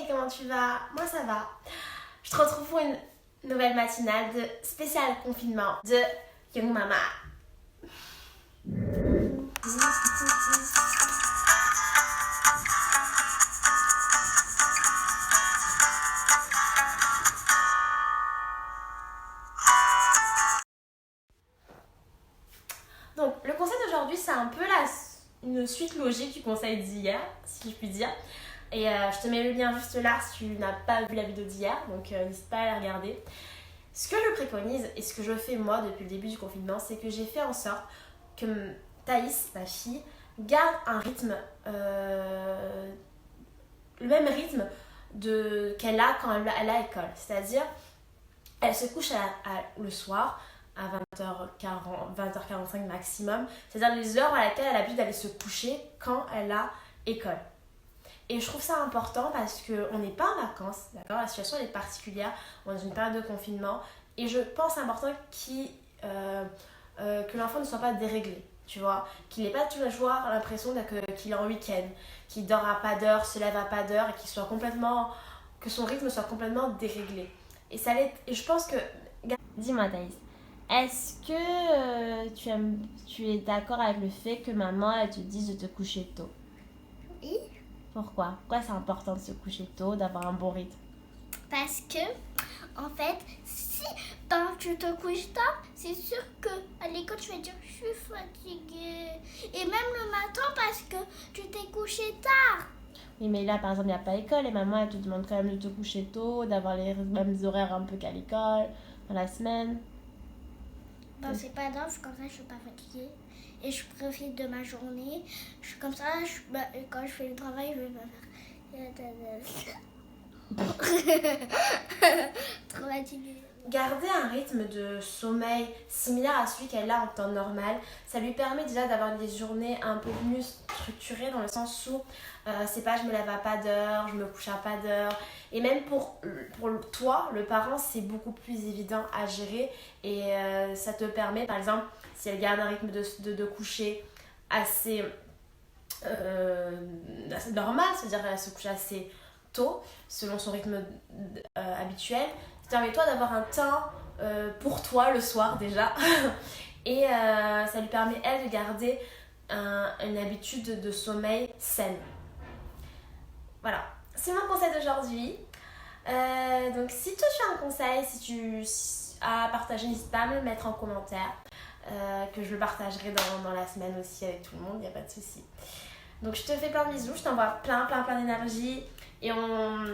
comment tu vas? Moi ça va. Je te retrouve pour une nouvelle matinale de spécial confinement de Young Mama. Donc le conseil d'aujourd'hui c'est un peu une suite logique du conseil d'hier, si je puis dire. Et je te mets le lien juste là si tu n'as pas vu la vidéo d'hier, donc n'hésite pas à la regarder. Ce que je préconise et ce que je fais moi depuis le début du confinement, c'est que j'ai fait en sorte que Thaïs, ma fille, garde un rythme, le même rythme qu'elle a quand elle a école. C'est-à-dire, elle se couche le soir à 20h45 maximum, c'est-à-dire les heures à laquelle elle a l'habitude d'aller se coucher quand elle a école. Et je trouve ça important parce qu'on n'est pas en vacances, d'accord? La situation elle est particulière, on est dans une période de confinement et je pense important que l'enfant ne soit pas déréglé, tu vois? Qu'il n'ait pas toujours l'impression qu'il est en week-end, qu'il dort à pas d'heure, se lève à pas d'heure et que son rythme soit complètement déréglé. Et je pense que... Dis-moi Thaïs, est-ce que tu es d'accord avec le fait que maman elle te dise de te coucher tôt? Oui. Pourquoi? Pourquoi c'est important de se coucher tôt, d'avoir un bon rythme? Parce que, en fait, si tu te couches tard, c'est sûr qu'à l'école, tu vas dire je suis fatiguée. Et même le matin, parce que tu t'es couché tard. Oui, mais là, par exemple, il n'y a pas école et maman, elle te demande quand même de te coucher tôt, d'avoir les mêmes horaires un peu qu'à l'école, dans la semaine. Ben, c'est pas grave, comme ça, je suis pas fatiguée. Et je profite de ma journée. Je suis comme ça, quand je fais le travail, je vais me faire... Trop fatiguée. Garder un rythme de sommeil similaire à celui qu'elle a en temps normal, ça lui permet déjà d'avoir des journées un peu mieux structurées dans le sens où c'est pas je me lève à pas d'heure, je me couche à pas d'heure. Et même pour toi, le parent, c'est beaucoup plus évident à gérer et ça te permet, par exemple, si elle garde un rythme de coucher assez normal, c'est-à-dire qu'elle se couche assez tôt, selon son rythme habituel, ça permet toi d'avoir un temps pour toi le soir déjà et ça lui permet elle de garder une habitude de sommeil saine. Voilà, c'est mon conseil d'aujourd'hui. Donc si toi tu as un conseil, si tu as à partager, n'hésite pas à me le mettre en commentaire, que je le partagerai dans la semaine aussi avec tout le monde, il n'y a pas de souci. Donc je te fais plein de bisous, je t'envoie plein d'énergie et on